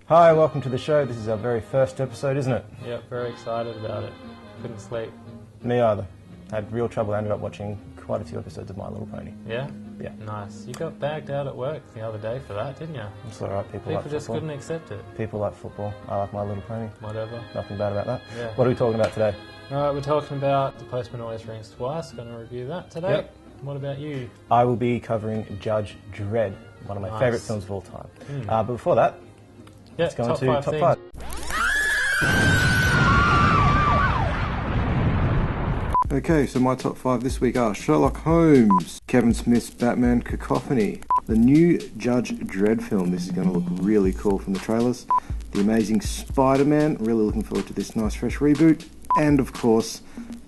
Hi, welcome to the show. This is our very first episode, isn't it? Yep, very excited about it. Couldn't sleep. Me either. Had real trouble. I ended up watching quite a few episodes of My Little Pony. Yeah? Yeah. Nice. You got bagged out at work the other day for that, didn't you? It's alright, people like just football. couldn't accept it. People like football. I like My Little Pony. Whatever. Nothing bad about that. Yeah. What are we talking about today? Alright, we're talking about The Postman Always Rings Twice. Going to review that today. Yep. What about you? I will be covering Judge Dredd, one of my favourite films of all time. But before that, let's go into top five. Okay, so my top five this week are Sherlock Holmes, Kevin Smith's Batman Cacophony, the new Judge Dredd film. This is going to look really cool from the trailers. The Amazing Spider-Man, really looking forward to this nice fresh reboot. And of course,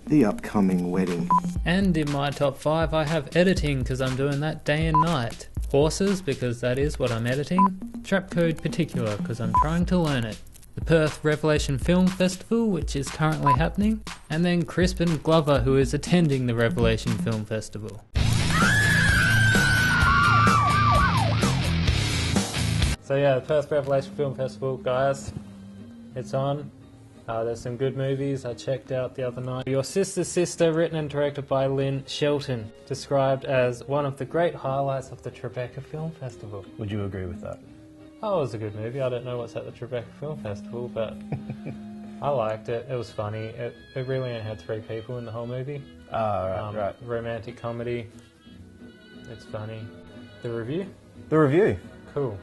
the upcoming wedding. And in my top five, I have editing because I'm doing that day and night. Horses because that is what I'm editing. Trap Code Particular because I'm trying to learn it. The Perth Revelation Film Festival, which is currently happening, and then Crispin Glover, who is attending the Revelation Film Festival. So yeah, the Perth Revelation Film Festival, guys, it's on. There's some good movies I checked out the other night. Your Sister's Sister, written and directed by Lynn Shelton, described as one of the great highlights of the Tribeca Film Festival. Would you agree with that? Oh, it was a good movie. I don't know what's at the Tribeca Film Festival, but I liked it. It was funny. It really only had three people in the whole movie. Right. Romantic comedy. It's funny. The review? The review. Cool.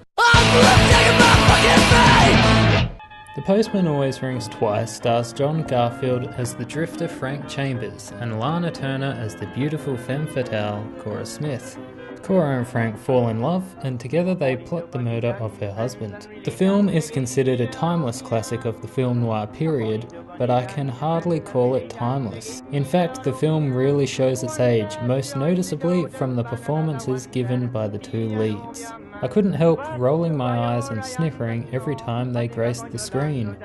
The Postman Always Rings Twice stars John Garfield as the drifter Frank Chambers and Lana Turner as the beautiful femme fatale Cora Smith. Cora and Frank fall in love, and together they plot the murder of her husband. The film is considered a timeless classic of the film noir period, but I can hardly call it timeless. In fact, the film really shows its age, most noticeably from the performances given by the two leads. I couldn't help rolling my eyes and snickering every time they graced the screen.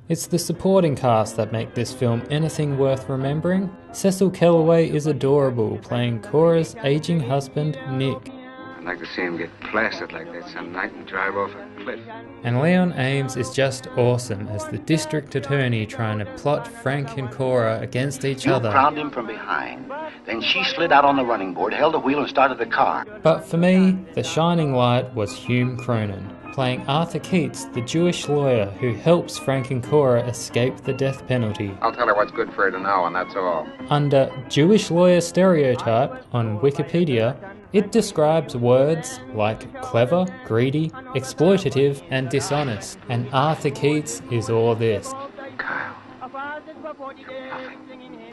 It's the supporting cast that make this film anything worth remembering. Cecil Kellaway is adorable, playing Cora's aging husband, Nick. I'd like to see him get plastered like that some night and drive off a cliff. And Leon Ames is just awesome as the district attorney trying to plot Frank and Cora against each other. You crowned him from behind. Then she slid out on the running board, held the wheel and started the car. But for me, the shining light was Hume Cronin, playing Arthur Keats, the Jewish lawyer who helps Frank and Cora escape the death penalty. I'll tell her what's good for her to know, and that's all. Under Jewish lawyer stereotype on Wikipedia, it describes words like clever, greedy, exploitative, and dishonest. And Arthur Keats is all this. Kyle.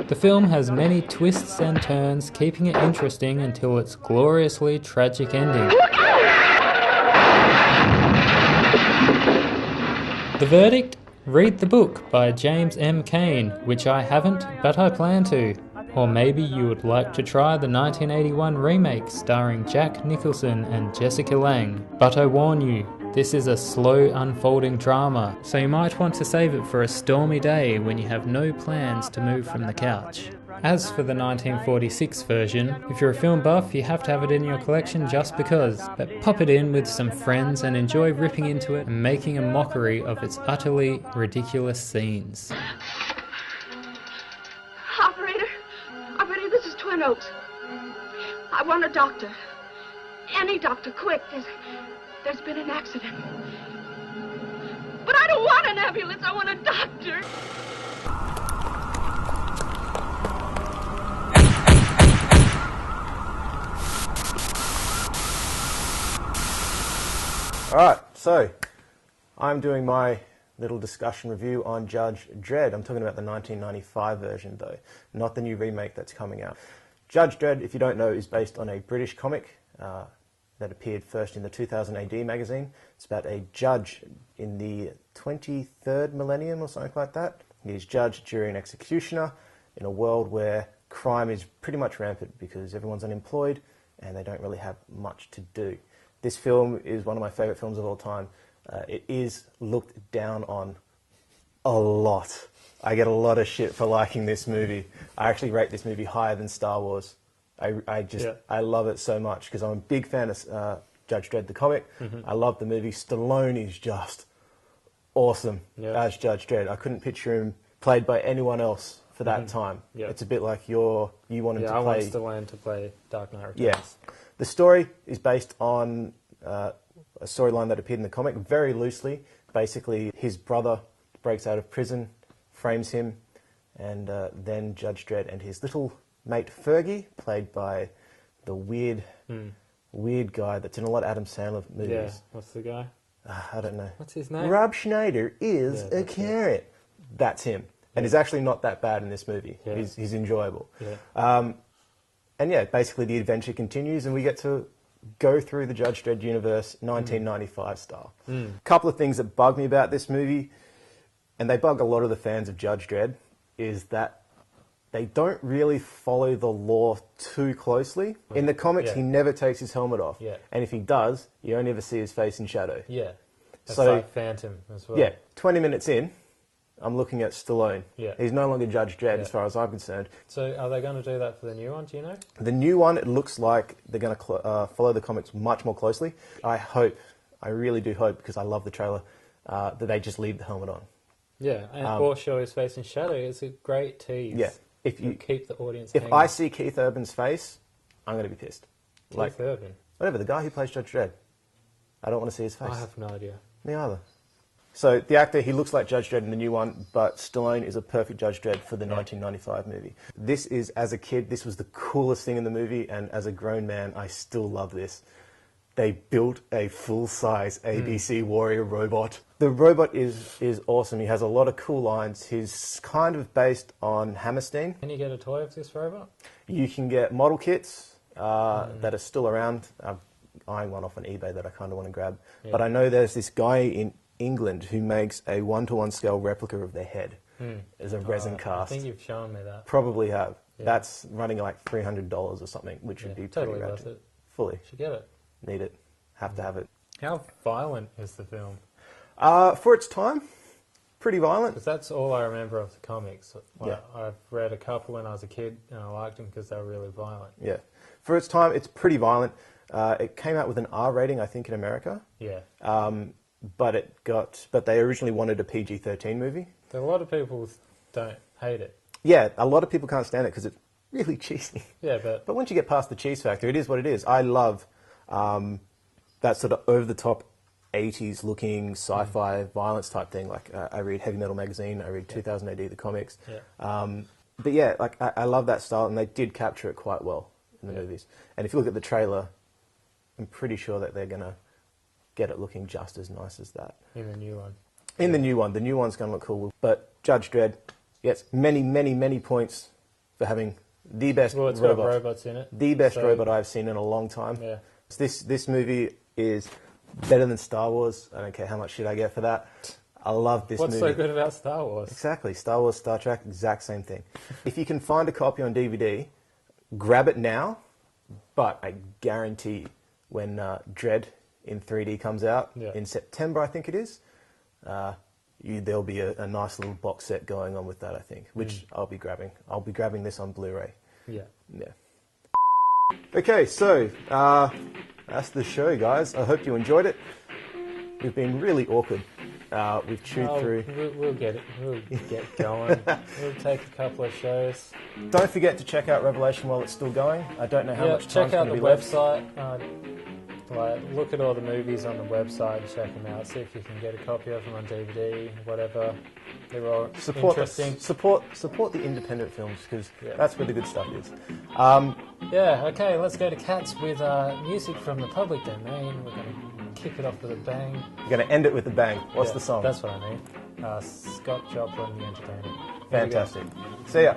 The film has many twists and turns, keeping it interesting until its gloriously tragic ending. The verdict? Read the book by James M. Cain, which I haven't, but I plan to. Or maybe you would like to try the 1981 remake starring Jack Nicholson and Jessica Lange. But I warn you, this is a slow unfolding drama, so you might want to save it for a stormy day when you have no plans to move from the couch. As for the 1946 version, if you're a film buff, you have to have it in your collection just because, but pop it in with some friends and enjoy ripping into it and making a mockery of its utterly ridiculous scenes. Operator, this is Twin Oaks. I want a doctor. Any doctor, quick. There's been an accident. But I don't want an ambulance, I want a doctor. Alright, so I'm doing my little discussion review on Judge Dredd. I'm talking about the 1995 version though, not the new remake that's coming out. Judge Dredd, if you don't know, is based on a British comic that appeared first in the 2000 AD magazine. It's about a judge in the 23rd millennium or something like that. He's judge, jury and executioner in a world where crime is pretty much rampant because everyone's unemployed and they don't really have much to do. This film is one of my favourite films of all time. It is looked down on a lot. I get a lot of shit for liking this movie. I actually rate this movie higher than Star Wars. I love it so much because I'm a big fan of Judge Dredd the comic. I love the movie. Stallone is just awesome as Judge Dredd. I couldn't picture him played by anyone else for that time. It's a bit like you wanted to play... I want Stallone to play Dark Knight Returns. Yeah. The story is based on a storyline that appeared in the comic, very loosely. Basically, his brother breaks out of prison, frames him, and then Judge Dredd and his little mate Fergie, played by the weird guy that's in a lot of Adam Sandler movies. Yeah, what's the guy? I don't know. What's his name? Rob Schneider is a carrot. That's him. And he's actually not that bad in this movie. Yeah. He's enjoyable. Yeah. And yeah, basically the adventure continues and we get to go through the Judge Dredd universe 1995 style. A couple of things that bug me about this movie, and they bug a lot of the fans of Judge Dredd, is that they don't really follow the law too closely. In the comics, he never takes his helmet off. Yeah. And if he does, you only ever see his face in shadow. Yeah. It's So- like Phantom as well. Yeah, 20 minutes in, I'm looking at Stallone. Yeah. He's no longer Judge Dredd as far as I'm concerned. So are they going to do that for the new one, do you know? The new one, it looks like they're going to follow the comics much more closely. I really do hope, because I love the trailer, that they just leave the helmet on. Yeah, and or show his face in shadow. It's a great tease. Yeah. If You keep the audience If hanging. I see Keith Urban's face, I'm going to be pissed. Keith Urban? Whatever, the guy who plays Judge Dredd. I don't want to see his face. I have no idea. Me either. So the actor, he looks like Judge Dredd in the new one, but Stallone is a perfect Judge Dredd for the 1995 movie. This is, as a kid, this was the coolest thing in the movie, and as a grown man, I still love this. They built a full-size ABC Warrior robot. The robot is awesome. He has a lot of cool lines. He's kind of based on Hammerstein. Can you get a toy of this robot? You can get model kits that are still around. I'm eyeing one off on eBay that I kind of want to grab. Yeah. But I know there's this guy in England who makes a 1-to-1 scale replica of their head as a resin cast. I think you've shown me that. Probably have. Yeah. That's running like $300 or something, which would be totally pretty worth ratchet. it. Fully. Should get it. Need it. Have to have it. How violent is the film? For its time, pretty violent. Because that's all I remember of the comics. Yeah. I've read a couple when I was a kid, and I liked them because they were really violent. Yeah. For its time, it's pretty violent. It came out with an R rating, I think, in America. Yeah. But they originally wanted a PG-13 movie. A lot of people don't hate it. Yeah, a lot of people can't stand it because it's really cheesy. Yeah, But once you get past the cheese factor, it is what it is. I love that sort of over-the-top 80s looking sci-fi violence type thing. Like I read Heavy Metal Magazine, I read 2000 AD, the comics. Yeah. But yeah, like I love that style, and they did capture it quite well in the movies. And if you look at the trailer, I'm pretty sure that they're going to get it looking just as nice as that. In the new one. In the new one. The new one's going to look cool. But Judge Dredd gets many, many, many points for having the best Well, it's robot. got robots in it. The best robot I've seen in a long time. Yeah. This movie is better than Star Wars. I don't care how much shit I get for that. I love this What's movie. so good about Star Wars? Exactly. Star Wars, Star Trek, exact same thing. If you can find a copy on DVD, grab it now, but I guarantee when Dredd in 3D comes out in September, I think it is, there'll be a nice little box set going on with that, I think, which I'll be grabbing. I'll be grabbing this on Blu-ray. Yeah. Yeah. Okay, so that's the show, guys. I hope you enjoyed it. We've been really awkward. We've chewed through. We'll get it. We'll get going. We'll take a couple of shows. Don't forget to check out Revelation while it's still going. I don't know how much time's check out going to the be left. website. Look at all the movies on the website and check them out. See if you can get a copy of them on DVD, whatever. They're all interesting. Support the independent films, because that's where the good stuff is. Okay, let's go to Cats with music from the public domain. We're going to kick it off with a bang. You're going to end it with a bang. What's the song? That's what I mean. Scott Joplin, The Entertainer. Fantastic. See ya.